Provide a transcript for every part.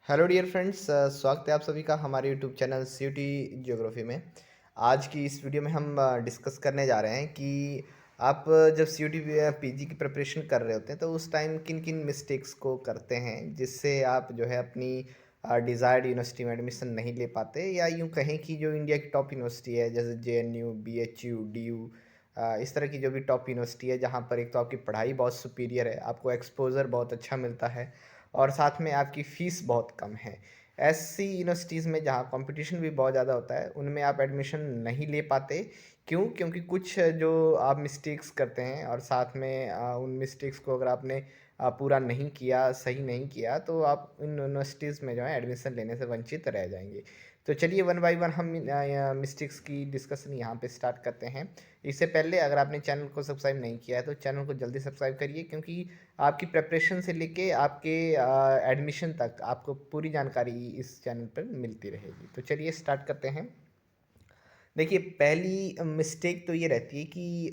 Hello dear friends, स्वागत है आप सभी का हमारे यूट्यूब चैनल सीयूटी ज्योग्राफी में। आज की इस वीडियो में हम डिस्कस करने जा रहे हैं कि आप जब सीयूटी पीजी की प्रिपरेशन कर रहे होते हैं तो उस टाइम किन किन मिस्टेक्स को करते हैं जिससे आप जो है अपनी डिज़ायर्ड यूनिवर्सिटी में एडमिशन नहीं ले पाते, या यूँ कहें कि जो इंडिया की टॉप यूनिवर्सिटी है जैसे जेएनयू, बीएचयू, डीयू, इस तरह की जो भी टॉप यूनिवर्सिटी है जहाँ पर एक तो आपकी पढ़ाई बहुत सुपीरियर है, आपको एक्सपोज़र बहुत अच्छा मिलता है और साथ में आपकी फ़ीस बहुत कम है। ऐसी यूनिवर्सिटीज़ में जहाँ कॉम्पिटिशन भी बहुत ज़्यादा होता है, उनमें आप एडमिशन नहीं ले पाते। क्यों? क्योंकि कुछ जो आप मिस्टेक्स करते हैं और साथ में उन मिस्टेक्स को अगर आपने पूरा नहीं किया, सही नहीं किया, तो आप इन यूनिवर्सिटीज़ में जो है एडमिशन लेने से वंचित रह जाएँगे। तो चलिए वन बाय वन हम मिस्टेक्स की डिस्कशन यहाँ पे स्टार्ट करते हैं। इससे पहले अगर आपने चैनल को सब्सक्राइब नहीं किया है, तो चैनल को जल्दी सब्सक्राइब करिए, क्योंकि आपकी प्रिपरेशन से लेके आपके एडमिशन तक आपको पूरी जानकारी इस चैनल पर मिलती रहेगी। तो चलिए स्टार्ट करते हैं। देखिए, पहली मिस्टेक तो ये रहती है कि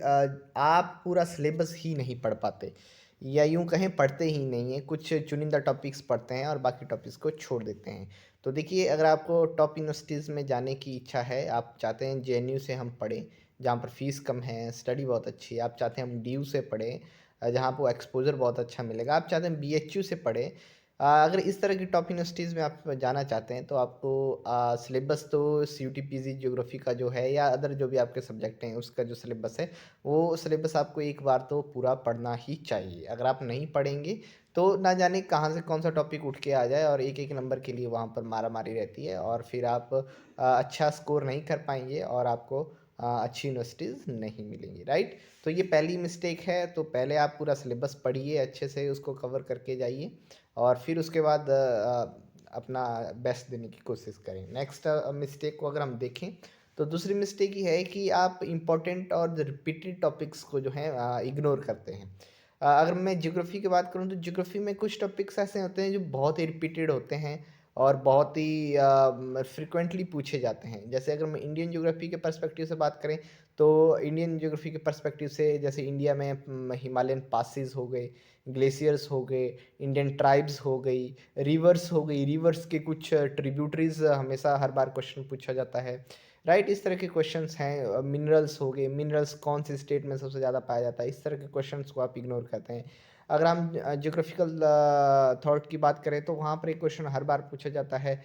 आप पूरा सिलेबस ही नहीं पढ़ पाते, या यूँ कहें पढ़ते ही नहीं हैं, कुछ चुनिंदा टॉपिक्स पढ़ते हैं और बाकी टॉपिक्स को छोड़ देते हैं। तो देखिए, अगर आपको टॉप यूनिवर्सिटीज़ में जाने की इच्छा है, आप चाहते हैं जेएनयू से हम पढ़ें, जहाँ पर फ़ीस कम है, स्टडी बहुत अच्छी है, आप चाहते हैं हम डीयू से पढ़ें, जहाँ आपको एक्सपोज़र बहुत अच्छा मिलेगा, आप चाहते हैं बीएचयू से पढ़ें। अगर इस तरह की टॉप यूनिवर्सिटीज़ में आप जाना चाहते हैं तो आपको सिलेबस तो सीयूटी पीजी ज्योग्राफी का जो है या अदर जो भी आपके सब्जेक्ट हैं उसका जो सिलेबस है, वो सिलेबस आपको एक बार तो पूरा पढ़ना ही चाहिए। अगर आप नहीं पढ़ेंगे तो ना जाने कहाँ से कौन सा टॉपिक उठ के आ जाए और एक एक नंबर के लिए वहाँ पर मारा मारी रहती है और फिर आप अच्छा स्कोर नहीं कर पाएंगे और आपको अच्छी यूनिवर्सिटीज़ नहीं मिलेंगी, राइट। तो ये पहली मिस्टेक है। तो पहले आप पूरा सिलेबस पढ़िए, अच्छे से उसको कवर करके जाइए और फिर उसके बाद अपना बेस्ट देने की कोशिश करें। नेक्स्ट मिस्टेक को अगर हम देखें तो दूसरी मिस्टेक ये है कि आप इम्पोर्टेंट और रिपीटेड टॉपिक्स को जो है इग्नोर करते हैं। अगर मैं ज्योग्राफी की बात करूँ तो ज्योग्राफी में कुछ टॉपिक्स ऐसे होते हैं जो बहुत ही रिपीटेड होते हैं और बहुत ही फ्रिक्वेंटली पूछे जाते हैं। जैसे अगर मैं इंडियन ज्योग्राफी के पर्सपेक्टिव से बात करें तो इंडियन ज्योग्राफी के पर्सपेक्टिव से जैसे इंडिया में हिमालयन पासिस हो गए, ग्लेशियर्स हो गए, इंडियन ट्राइब्स हो गई, रिवर्स हो गई, रिवर्स के कुछ ट्रिब्यूटरीज हमेशा हर बार क्वेश्चन पूछा जाता है, राइट। इस तरह के क्वेश्चंस हैं। मिनरल्स हो गए, मिनरल्स कौन से स्टेट में सबसे ज़्यादा पाया जाता है, इस तरह के क्वेश्चंस को आप इग्नोर करते हैं। अगर हम ज्योग्राफिकल थॉट की बात करें तो वहाँ पर एक क्वेश्चन हर बार पूछा जाता है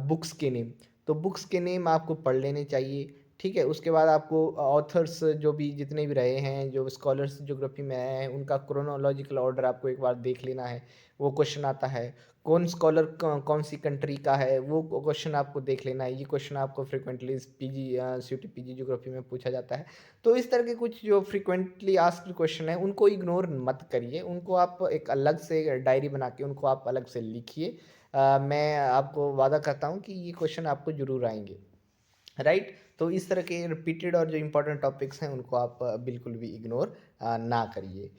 बुक्स के नेम। तो बुक्स के नेम आपको पढ़ लेने चाहिए, ठीक है। उसके बाद आपको ऑथर्स जो भी जितने भी रहे हैं, जो स्कॉलर्स ज्योग्राफी में आए हैं, उनका क्रोनोलॉजिकल ऑर्डर आपको एक बार देख लेना है। वो क्वेश्चन आता है। कौन स्कॉलर कौन सी कंट्री का है, वो क्वेश्चन आपको देख लेना है। ये क्वेश्चन आपको frequently PG CUET PG geography में पूछा जाता है। तो इस तरह के कुछ जो फ्रिक्वेंटली आस्क्ड क्वेश्चन है उनको इग्नोर मत करिए, उनको आप एक अलग से डायरी बना के उनको आप अलग से लिखिए। मैं आपको वादा करता हूँ कि ये क्वेश्चन आपको ज़रूर आएंगे, राइट। तो इस तरह के रिपीटेड और जो इम्पोर्टेंट टॉपिक्स हैं उनको आप बिल्कुल भी इग्नोर ना करिए।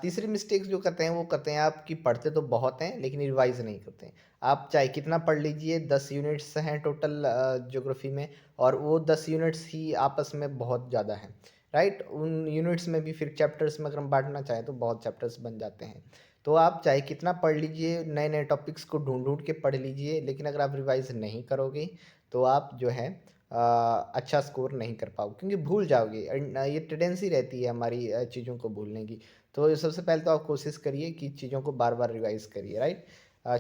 तीसरी मिस्टेक्स जो करते हैं वो करते हैं आप कि पढ़ते तो बहुत हैं लेकिन रिवाइज नहीं करते हैं। आप चाहे कितना पढ़ लीजिए, 10 यूनिट्स हैं टोटल ज्योग्राफी में, और वो 10 यूनिट्स ही आपस में बहुत ज़्यादा हैं, राइट। उन यूनिट्स में भी फिर चैप्टर्स में अगर हम बांटना चाहें तो बहुत चैप्टर्स बन जाते हैं। तो आप चाहे कितना पढ़ लीजिए, नए नए टॉपिक्स को ढूंढ ढूंढ के पढ़ लीजिए, लेकिन अगर आप रिवाइज नहीं करोगे तो आप जो है अच्छा स्कोर नहीं कर पाओगे, क्योंकि भूल जाओगे। एंड ये टेंडेंसी रहती है हमारी चीज़ों को भूलने की। तो सबसे पहले तो आप कोशिश करिए कि चीज़ों को बार बार रिवाइज करिए, राइट।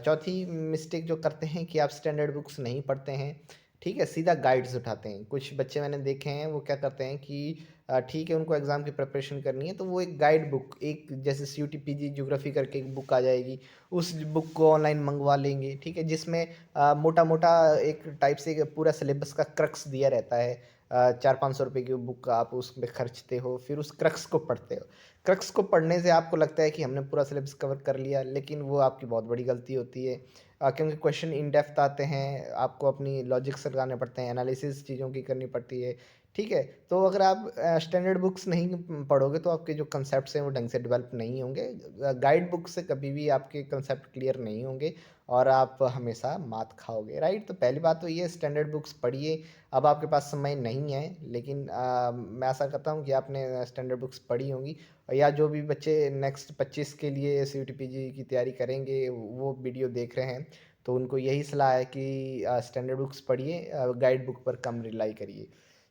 चौथी मिस्टेक जो करते हैं कि आप स्टैंडर्ड बुक्स नहीं पढ़ते हैं, ठीक है, सीधा गाइड्स उठाते हैं। कुछ बच्चे मैंने देखे हैं, वो क्या करते हैं कि ठीक है, उनको एग्ज़ाम की प्रिपरेशन करनी है तो वो एक गाइड बुक, एक जैसे सीयूटी पीजी ज्योग्राफी करके एक बुक आ जाएगी, उस बुक को ऑनलाइन मंगवा लेंगे, ठीक है, जिसमें मोटा मोटा एक टाइप से पूरा सिलेबस का क्रक्स दिया रहता है। 400-500 रुपये की बुक आप उसमें खर्चते हो, फिर उस क्रक्स को पढ़ते हो। क्रक्स को पढ़ने से आपको लगता है कि हमने पूरा सिलेबस कवर कर लिया, लेकिन वो आपकी बहुत बड़ी गलती होती है। क्योंकि क्वेश्चन इन डेप्थ आते हैं, आपको अपनी लॉजिक्स लगाने पड़ते हैं, एनालिसिस चीज़ों की करनी पड़ती है, ठीक है। तो अगर आप स्टैंडर्ड बुक्स नहीं पढ़ोगे तो आपके जो कंसेप्ट्स हैं वो ढंग से डेवलप नहीं होंगे। गाइड बुक से कभी भी आपके कंसेप्ट क्लियर नहीं होंगे और आप हमेशा मात खाओगे, राइट। तो पहली बात तो ये, स्टैंडर्ड बुक्स पढ़िए। अब आपके पास समय नहीं है, लेकिन मैं आशा करता हूँ कि आपने स्टैंडर्ड बुक्स पढ़ी होंगी, या जो भी बच्चे नेक्स्ट 25 के लिए सीयूटी पीजी की तैयारी करेंगे वो वीडियो देख रहे हैं तो उनको यही सलाह है कि स्टैंडर्ड बुक्स पढ़िए, गाइड बुक पर कम रिलाई करिए।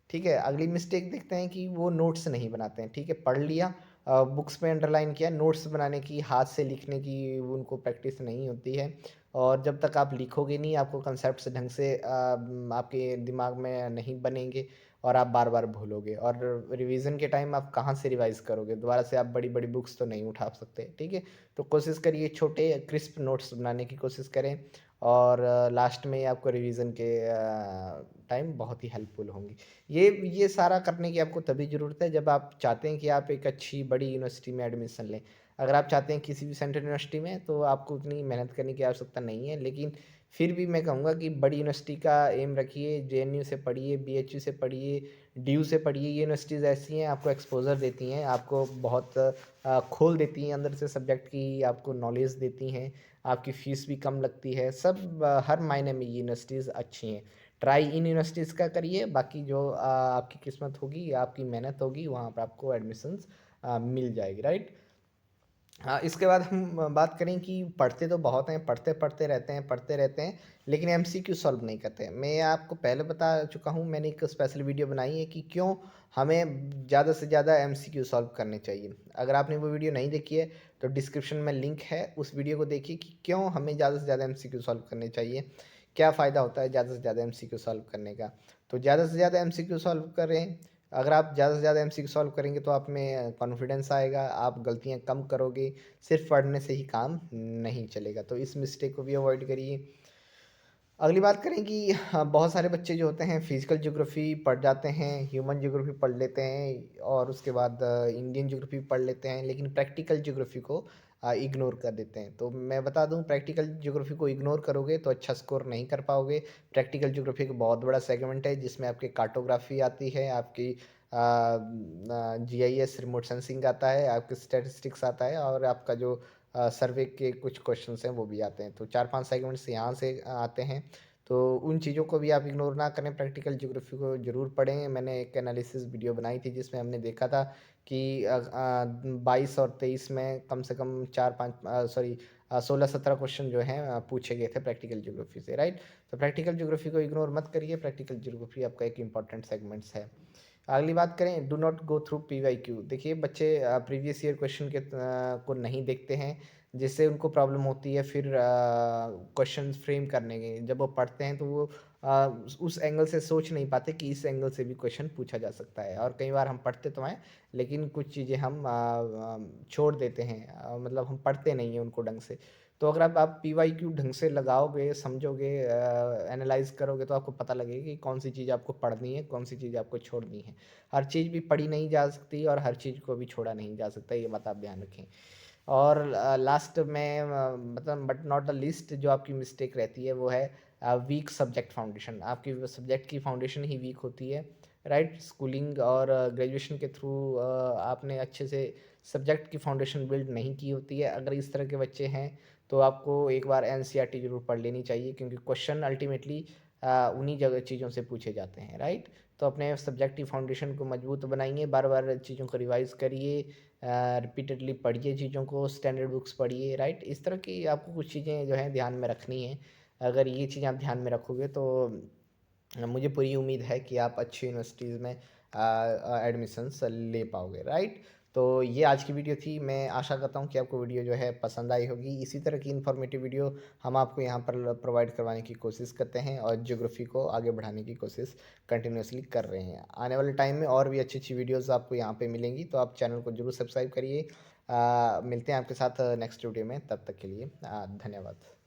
ठीक है, अगली मिस्टेक देखते हैं कि वो नोट्स नहीं बनाते हैं। ठीक है, पढ़ लिया, बुक्स में अंडरलाइन किया, नोट्स बनाने की, हाथ से लिखने की उनको प्रैक्टिस नहीं होती है। और जब तक आप लिखोगे नहीं, आपको कंसेप्ट्स ढंग से आपके दिमाग में नहीं बनेंगे और आप बार बार भूलोगे। और रिवीजन के टाइम आप कहाँ से रिवाइज करोगे, दोबारा से आप बड़ी बड़ी बुक्स तो नहीं उठा सकते। ठीक है, तो कोशिश करिए छोटे क्रिस्प नोट्स बनाने की कोशिश करें, और लास्ट में आपको रिवीजन के टाइम बहुत ही हेल्पफुल होंगी। ये सारा करने की आपको तभी ज़रूरत है जब आप चाहते हैं कि आप एक अच्छी बड़ी यूनिवर्सिटी में एडमिशन लें। अगर आप चाहते हैं किसी भी सेंट्रल यूनिवर्सिटी में, तो आपको उतनी मेहनत करने की आवश्यकता नहीं है, लेकिन फिर भी मैं कहूँगा कि बड़ी यूनिवर्सिटी का एम रखिए। जेएनयू से पढ़िए, बीएचयू से पढ़िए, डीयू से पढ़िए। ये यूनिवर्सिटीज़ ऐसी हैं, आपको एक्सपोज़र देती हैं, आपको बहुत खोल देती हैं अंदर से सब्जेक्ट की, आपको नॉलेज देती हैं, आपकी फ़ीस भी कम लगती है। सब हर मायने में ये यूनिवर्सिटीज़ अच्छी हैं। ट्राई इन यूनिवर्सिटीज़ का करिए, बाकी जो आपकी किस्मत होगी, आपकी मेहनत होगी, वहाँ पर आपको एडमिशन्स मिल जाएगी, राइट। हाँ, इसके बाद हम बात करें कि पढ़ते तो बहुत हैं, पढ़ते पढ़ते रहते हैं, पढ़ते रहते हैं, लेकिन एमसीक्यू सॉल्व नहीं करते हैं। मैं आपको पहले बता चुका हूँ, मैंने एक स्पेशल वीडियो बनाई है कि क्यों हमें ज़्यादा से ज़्यादा एमसीक्यू सॉल्व करने चाहिए। अगर आपने वो वीडियो नहीं देखी है, तो डिस्क्रिप्शन में लिंक है, उस वीडियो को देखिए कि क्यों हमें ज़्यादा से ज़्यादा एमसीक्यू सॉल्व करने चाहिए, क्या फ़ायदा होता है ज़्यादा से ज़्यादा एमसीक्यू सॉल्व करने का। तो ज़्यादा से ज़्यादा एमसीक्यू सॉल्व करें। अगर आप ज़्यादा से ज़्यादा एमसीक्यू सॉल्व करेंगे, तो आप में कॉन्फिडेंस आएगा, आप गलतियाँ कम करोगे। सिर्फ पढ़ने से ही काम नहीं चलेगा, तो इस मिस्टेक को भी अवॉइड करिए। अगली बात करें कि हाँ, बहुत सारे बच्चे जो होते हैं फिजिकल ज्योग्राफी पढ़ जाते हैं, ह्यूमन ज्योग्राफी पढ़ लेते हैं, और उसके बाद इंडियन ज्योग्राफी पढ़ लेते हैं, लेकिन प्रैक्टिकल ज्योग्राफी को इग्नोर कर देते हैं। तो मैं बता दूं, प्रैक्टिकल ज्योग्राफी को इग्नोर करोगे तो अच्छा स्कोर नहीं कर पाओगे। प्रैक्टिकल ज्योग्राफी का बहुत बड़ा सेगमेंट है, जिसमें आपकी कार्टोग्राफी आती है, आपकी जीआईएस रिमोट सेंसिंग आता है, आपके स्टैटिस्टिक्स आता है, और आपका जो सर्वे के कुछ क्वेश्चंस हैं वो भी आते हैं। तो 4-5 सेगमेंट्स यहाँ से आते हैं। तो उन चीज़ों को भी आप इग्नोर ना करें, प्रैक्टिकल ज्योग्राफी को ज़रूर पढ़ें। मैंने एक एनालिसिस वीडियो बनाई थी, जिसमें हमने देखा था कि 22 और 23 में कम से कम 16-17 क्वेश्चन जो हैं पूछे गए थे प्रैक्टिकल ज्योग्राफी से, राइट। तो प्रैक्टिकल ज्योग्राफी को इग्नोर मत करिए, प्रैक्टिकल ज्योग्राफी आपका एक इंपॉर्टेंट सेगमेंट्स है। अगली बात करें, do not go through PYQ. देखिए, बच्चे प्रीवियस ईयर क्वेश्चन के को नहीं देखते हैं, जिससे उनको प्रॉब्लम होती है फिर क्वेश्चन फ्रेम करने के। जब वो पढ़ते हैं, तो वो उस एंगल से सोच नहीं पाते कि इस एंगल से भी क्वेश्चन पूछा जा सकता है। और कई बार हम पढ़ते तो हैं, लेकिन कुछ चीज़ें हम छोड़ देते हैं, मतलब हम पढ़ते नहीं हैं उनको ढंग से। तो अगर आप पीवाईक्यू ढंग से लगाओगे, समझोगे, एनालाइज करोगे, तो आपको पता लगेगा कि कौन सी चीज़ आपको पढ़नी है, कौन सी चीज़ आपको छोड़नी है। हर चीज़ भी पढ़ी नहीं जा सकती, और हर चीज़ को भी छोड़ा नहीं जा सकता, ये बात आप ध्यान रखें। और लास्ट में, मतलब बट नॉट द लीस्ट, जो आपकी मिस्टेक रहती है वो है वीक सब्जेक्ट फाउंडेशन। आपकी सब्जेक्ट की फाउंडेशन ही वीक होती है, राइट। स्कूलिंग और ग्रेजुएशन के थ्रू आपने अच्छे से सब्जेक्ट की फाउंडेशन बिल्ड नहीं की होती है। अगर इस तरह के बच्चे हैं, तो आपको एक बार एनसीईआरटी जरूर पढ़ लेनी चाहिए, क्योंकि क्वेश्चन अल्टीमेटली उन्हीं जगह चीज़ों से पूछे जाते हैं, राइट। तो अपने सब्जेक्ट की फाउंडेशन को मजबूत बनाइए, बार बार चीज़ों को रिवाइज करिए, रिपीटेडली पढ़िए चीज़ों को, स्टैंडर्ड बुक्स पढ़िए, राइट। इस तरह की आपको कुछ चीज़ें जो हैं ध्यान में रखनी है। अगर ये चीज़ें आप ध्यान में रखोगे, तो मुझे पूरी उम्मीद है कि आप अच्छी यूनिवर्सिटीज़ में एडमिशन्स ले पाओगे, राइट। तो ये आज की वीडियो थी। मैं आशा करता हूँ कि आपको वीडियो जो है पसंद आई होगी। इसी तरह की इन्फॉर्मेटिव वीडियो हम आपको यहाँ पर प्रोवाइड करवाने की कोशिश करते हैं, और ज्योग्राफी को आगे बढ़ाने की कोशिश कंटिन्यूसली कर रहे हैं। आने वाले टाइम में और भी अच्छी अच्छी वीडियोज़ आपको यहाँ पे मिलेंगी, तो आप चैनल को जरूर सब्सक्राइब करिए। मिलते हैं आपके साथ नेक्स्ट वीडियो में, तब तक के लिए धन्यवाद।